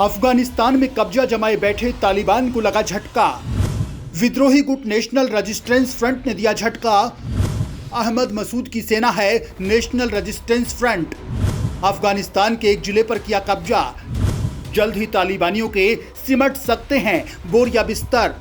अफगानिस्तान में कब्जा जमाए बैठे तालिबान को लगा झटका। विद्रोही गुट नेशनल रेजिस्टेंस फ्रंट ने दिया झटका। अहमद मसूद की सेना है नेशनल रेजिस्टेंस फ्रंट। अफगानिस्तान के एक जिले पर किया कब्जा। जल्द ही तालिबानियों के सिमट सकते हैं बोरिया बिस्तर।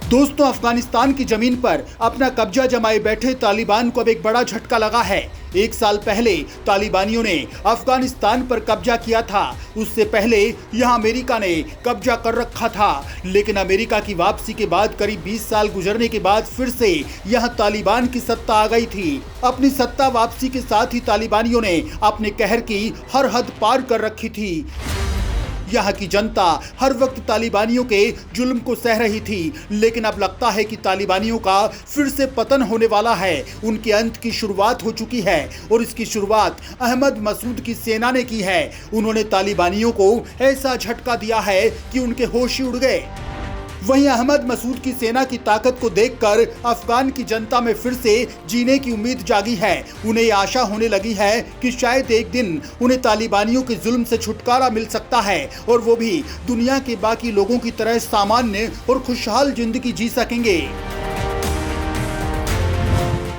दोस्तों, अफगानिस्तान की जमीन पर अपना कब्जा जमाए बैठे तालिबान को अब एक बड़ा झटका लगा है। एक साल पहले तालिबानियों ने अफगानिस्तान पर कब्जा किया था। उससे पहले यहां अमेरिका ने कब्जा कर रखा था, लेकिन अमेरिका की वापसी के बाद करीब 20 साल गुजरने के बाद फिर से यहां तालिबान की सत्ता आ गई थी। अपनी सत्ता वापसी के साथ ही तालिबानियों ने अपने कहर की हर हद पार कर रखी थी। यहाँ की जनता हर वक्त तालिबानियों के जुल्म को सह रही थी, लेकिन अब लगता है कि तालिबानियों का फिर से पतन होने वाला है। उनके अंत की शुरुआत हो चुकी है और इसकी शुरुआत अहमद मसूद की सेना ने की है। उन्होंने तालिबानियों को ऐसा झटका दिया है कि उनके होश ही उड़ गए। वहीं अहमद मसूद की सेना की ताकत को देखकर अफगान की जनता में फिर से जीने की उम्मीद जागी है। उन्हें ये आशा होने लगी है कि शायद एक दिन उन्हें तालिबानियों के जुल्म से छुटकारा मिल सकता है और वो भी दुनिया के बाकी लोगों की तरह सामान्य और खुशहाल जिंदगी जी सकेंगे।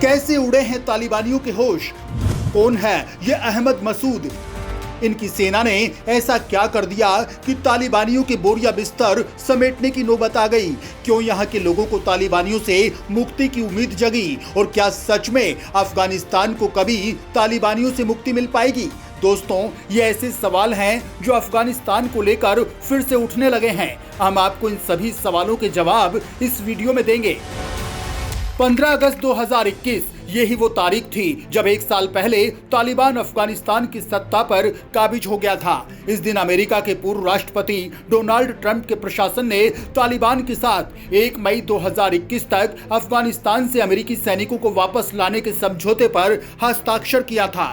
कैसे उड़े हैं तालिबानियों के होश? कौन है ये अहमद मसूद? इनकी सेना ने ऐसा क्या कर दिया कि तालिबानियों के बोरिया बिस्तर समेटने की नौबत आ गई? क्यों यहाँ के लोगों को तालिबानियों से मुक्ति की उम्मीद जगी? और क्या सच में अफगानिस्तान को कभी तालिबानियों से मुक्ति मिल पाएगी? दोस्तों, ये ऐसे सवाल हैं जो अफगानिस्तान को लेकर फिर से उठने लगे हैं। हम आपको इन सभी सवालों के जवाब इस वीडियो में देंगे। 15 अगस्त 2021 यही वो तारीख थी जब एक साल पहले तालिबान अफगानिस्तान की सत्ता पर काबिज हो गया था। इस दिन अमेरिका के पूर्व राष्ट्रपति डोनाल्ड ट्रंप के प्रशासन ने तालिबान के साथ 1 मई 2021 तक अफगानिस्तान से अमेरिकी सैनिकों को वापस लाने के समझौते पर हस्ताक्षर किया था।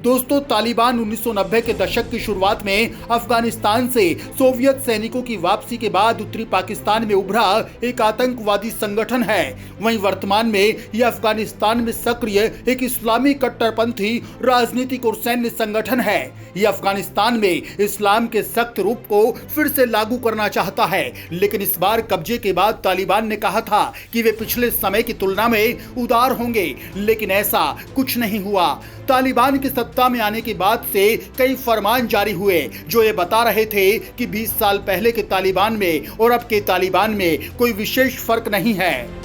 दोस्तों, तालिबान 1990 के दशक की शुरुआत में अफगानिस्तान से सोवियत सैनिकों की वापसी के बाद उत्तरी पाकिस्तान में उभरा एक आतंकवादी संगठन है। वहीं वर्तमान में यह अफगानिस्तान में सक्रिय एक इस्लामी कट्टरपंथी राजनीतिक और सैन्य संगठन है। यह अफगानिस्तान में इस्लाम के सख्त रूप को फिर से लागू करना चाहता है, लेकिन इस बार कब्जे के बाद तालिबान ने कहा था कि वे पिछले समय की तुलना में उदार होंगे, लेकिन ऐसा कुछ नहीं हुआ। तालिबान की सत्ता में आने के बाद से कई फरमान जारी हुए जो ये बता रहे थे कि 20 साल पहले के तालिबान में और अब के तालिबान में कोई विशेष फर्क नहीं है।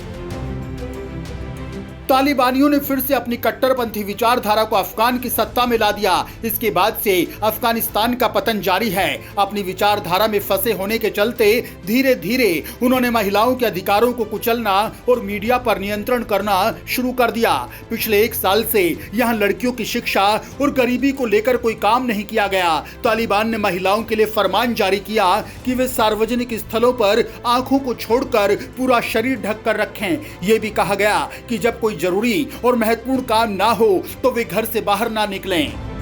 तालिबानियों ने फिर से अपनी कट्टरपंथी विचारधारा को अफगान की सत्ता में ला दिया। इसके बाद से अफगानिस्तान का पतन जारी है। अपनी विचारधारा में फंसे होने के चलते धीरे धीरे उन्होंने महिलाओं के अधिकारों को कुचलना और मीडिया पर नियंत्रण करना शुरू कर दिया। पिछले एक साल से यहाँ लड़कियों की शिक्षा और गरीबी को लेकर कोई काम नहीं किया गया। तालिबान ने महिलाओं के लिए फरमान जारी किया कि वे सार्वजनिक स्थलों पर आंखों को छोड़कर पूरा शरीर ढक कर रखें। यह भी कहा गया कि जब कोई जरूरी और महत्वपूर्ण काम ना हो तो वे घर से बाहर ना निकलें।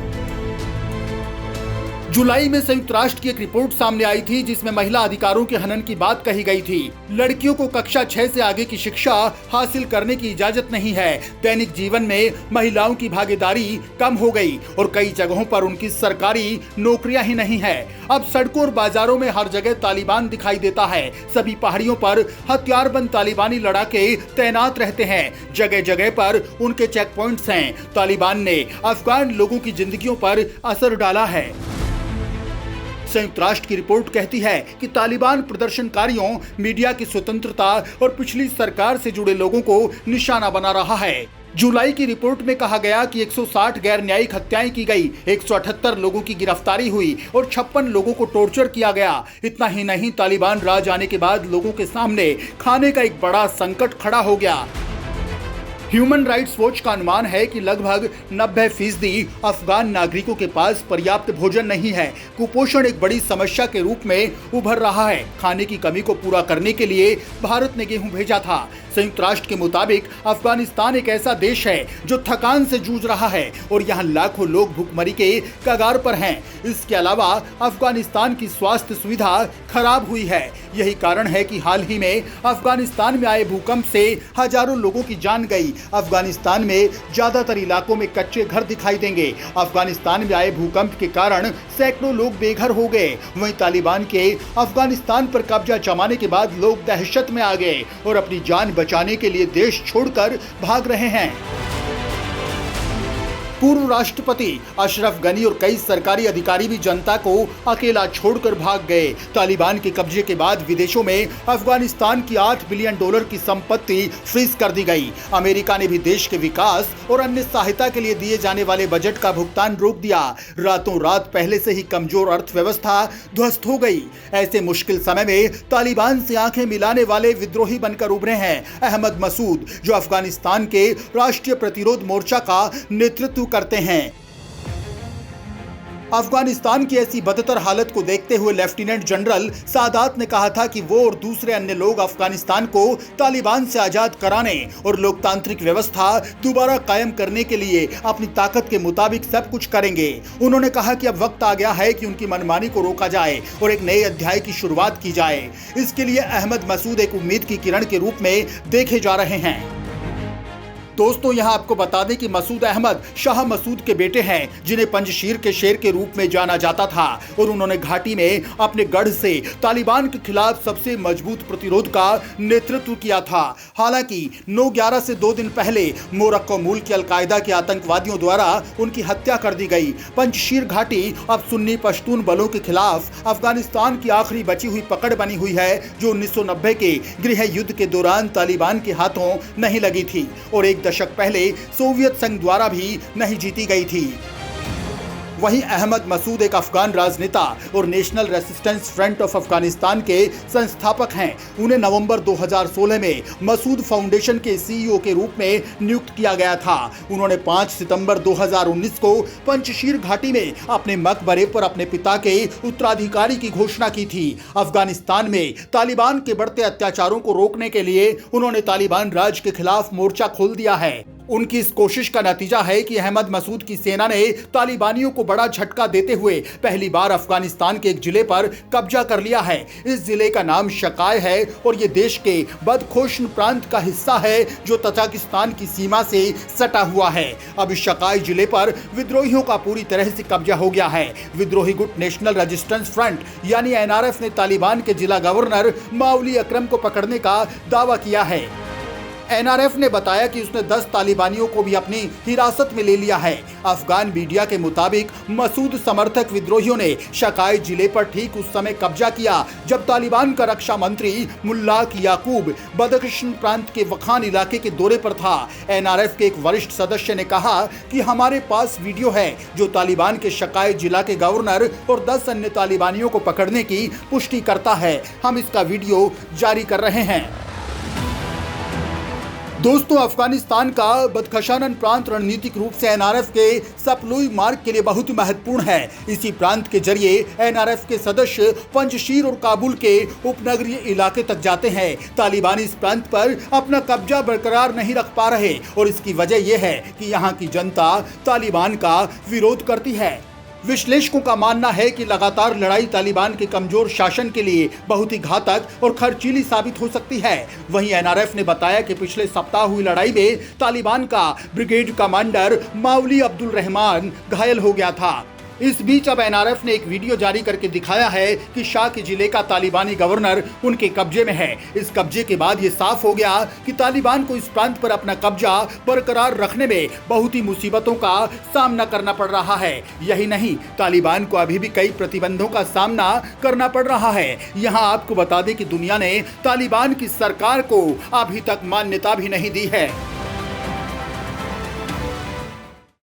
जुलाई में संयुक्त राष्ट्र की एक रिपोर्ट सामने आई थी जिसमें महिला अधिकारों के हनन की बात कही गई थी। लड़कियों को कक्षा 6 से आगे की शिक्षा हासिल करने की इजाजत नहीं है। दैनिक जीवन में महिलाओं की भागीदारी कम हो गई और कई जगहों पर उनकी सरकारी नौकरियां ही नहीं है। अब सड़कों और बाजारों में हर जगह तालिबान दिखाई देता है। सभी पहाड़ियों पर हथियारबंद तालिबानी लड़ाके तैनात रहते हैं। जगह जगह पर उनके चेक पॉइंट्स हैं। तालिबान ने अफगान लोगों की जिंदगियों पर असर डाला है। संयुक्त राष्ट्र की रिपोर्ट कहती है कि तालिबान प्रदर्शनकारियों, मीडिया की स्वतंत्रता और पिछली सरकार से जुड़े लोगों को निशाना बना रहा है। जुलाई की रिपोर्ट में कहा गया कि 160 गैर न्यायिक हत्याएं की गई, 178 लोगों की गिरफ्तारी हुई और 56 लोगों को टॉर्चर किया गया। इतना ही नहीं, तालिबान राज आने के बाद लोगों के सामने खाने का एक बड़ा संकट खड़ा हो गया। ह्यूमन राइट्स वॉच का अनुमान है कि लगभग 90% अफगान नागरिकों के पास पर्याप्त भोजन नहीं है। कुपोषण एक बड़ी समस्या के रूप में उभर रहा है। खाने की कमी को पूरा करने के लिए भारत ने गेहूं भेजा था। संयुक्त राष्ट्र के मुताबिक अफगानिस्तान एक ऐसा देश है जो थकान से जूझ रहा है और यहाँ लाखों लोग भूखमरी के कगार पर हैं। इसके अलावा अफगानिस्तान की स्वास्थ्य सुविधा खराब हुई है। यही कारण है कि हाल ही में अफगानिस्तान में आए भूकंप से हजारों लोगों की जान गई। अफगानिस्तान में ज्यादातर इलाकों में कच्चे घर दिखाई देंगे। अफगानिस्तान में आए भूकंप के कारण सैकड़ों लोग बेघर हो गए। वहीं तालिबान के अफगानिस्तान पर कब्जा जमाने के बाद लोग दहशत में आ गए और अपनी जान बचाने के लिए देश छोड़कर भाग रहे हैं। पूर्व राष्ट्रपति अशरफ गनी और कई सरकारी अधिकारी भी जनता को अकेला छोड़कर भाग गए। तालिबान के कब्जे के बाद विदेशों में अफगानिस्तान की $8 बिलियन की संपत्ति फ्रीज कर दी गई। अमेरिका ने भी देश के विकास और अन्य सहायता के लिए दिए जाने वाले बजट का भुगतान रोक दिया। रातों रात पहले से ही कमजोर अर्थव्यवस्था ध्वस्त हो गई। ऐसे मुश्किल समय में तालिबान से आंखें मिलाने वाले विद्रोही बनकर उभरे हैं अहमद मसूद, जो अफगानिस्तान के राष्ट्रीय प्रतिरोध मोर्चा का नेतृत्व करते हैं। अफगानिस्तान की ऐसी बदतर हालत को देखते हुए लेफ्टिनेंट जनरल सादात ने कहा था कि वो और दूसरे अन्य लोग अफगानिस्तान को तालिबान से आजाद कराने और लोकतांत्रिक व्यवस्था दोबारा कायम करने के लिए अपनी ताकत के मुताबिक सब कुछ करेंगे। उन्होंने कहा कि अब वक्त आ गया है कि उनकी मनमानी को रोका जाए और एक नए अध्याय की शुरुआत की जाए। इसके लिए अहमद मसूद एक उम्मीद की किरण के रूप में देखे जा रहे हैं। दोस्तों, यहां आपको बता दें कि मसूद अहमद शाह मसूद के बेटे हैं, जिन्हें पंजशीर के शेर के रूप में जाना जाता था और उन्होंने घाटी में अपने गढ़ से तालिबान के खिलाफ सबसे मजबूत प्रतिरोध का नेतृत्व किया था। हालांकि 9/11 से 2 दिन पहले मोरक्को मूल के अलकायदा के आतंकवादियों द्वारा उनकी हत्या कर दी गई। पंजशीर घाटी अब सुन्नी पश्तून बलों के खिलाफ अफगानिस्तान की आखिरी बची हुई पकड़ बनी हुई है, जो 1990 के गृह युद्ध के दौरान तालिबान के हाथों नहीं लगी थी और एक दशक पहले सोवियत संघ द्वारा भी नहीं जीती गई थी। वहीं अहमद मसूद एक अफगान राजनेता और national resistance front of Afghanistan के संस्थापक हैं। उन्हें नवंबर 2016 में मसूद फाउंडेशन के सीईओ के रूप में नियुक्त किया गया था। उन्होंने 5 सितंबर 2019 को पंजशीर घाटी में अपने मकबरे पर अपने पिता के उत्तराधिकारी की घोषणा की थी। अफगानिस्तान में तालिबान के बढ़ते अत्याचारों को रोकने के लिए उन्होंने तालिबान राज के खिलाफ मोर्चा खोल दिया है। उनकी इस कोशिश का नतीजा है कि अहमद मसूद की सेना ने तालिबानियों को बड़ा झटका देते हुए पहली बार अफगानिस्तान के एक जिले पर कब्जा कर लिया है। इस जिले का नाम शकाय है और ये देश के बदखोशन प्रांत का हिस्सा है, जो तजाकिस्तान की सीमा से सटा हुआ है। अब इस शकाय जिले पर विद्रोहियों का पूरी तरह से कब्जा हो गया है। विद्रोही गुट नेशनल रेजिस्टेंस फ्रंट यानी NRF ने तालिबान के जिला गवर्नर माउली अकरम को पकड़ने का दावा किया है। NRF ने बताया कि उसने 10 तालिबानियों को भी अपनी हिरासत में ले लिया है। अफगान मीडिया के मुताबिक मसूद समर्थक विद्रोहियों ने शकाय जिले पर ठीक उस समय कब्जा किया जब तालिबान का रक्षा मंत्री मुल्लाक याकूब बदख्शान प्रांत के वखान इलाके के दौरे पर था। NRF के एक वरिष्ठ सदस्य ने कहा कि हमारे पास वीडियो है जो तालिबान के शकाय जिला के गवर्नर और 10 अन्य तालिबानियों को पकड़ने की पुष्टि करता है। हम इसका वीडियो जारी कर रहे हैं। दोस्तों, अफगानिस्तान का बदख्शान प्रांत रणनीतिक रूप से NRF के सप्लुई मार्ग के लिए बहुत महत्वपूर्ण है। इसी प्रांत के जरिए NRF के सदस्य पंजशीर और काबुल के उपनगरीय इलाके तक जाते हैं। तालिबान इस प्रांत पर अपना कब्जा बरकरार नहीं रख पा रहे और इसकी वजह यह है कि यहाँ की जनता तालिबान का विरोध करती है। विश्लेषकों का मानना है कि लगातार लड़ाई तालिबान के कमजोर शासन के लिए बहुत ही घातक और खर्चीली साबित हो सकती है। वहीं NRF ने बताया कि पिछले सप्ताह हुई लड़ाई में तालिबान का ब्रिगेड कमांडर माउली अब्दुल रहमान घायल हो गया था। इस बीच अब NRF ने एक वीडियो जारी करके दिखाया है कि शाह के जिले का तालिबानी गवर्नर उनके कब्जे में है। इस कब्जे के बाद ये साफ हो गया कि तालिबान को इस प्रांत पर अपना कब्जा बरकरार रखने में बहुत ही मुसीबतों का सामना करना पड़ रहा है। यही नहीं, तालिबान को अभी भी कई प्रतिबंधों का सामना करना पड़ रहा है। यहाँ आपको बता दें कि दुनिया ने तालिबान की सरकार को अभी तक मान्यता भी नहीं दी है।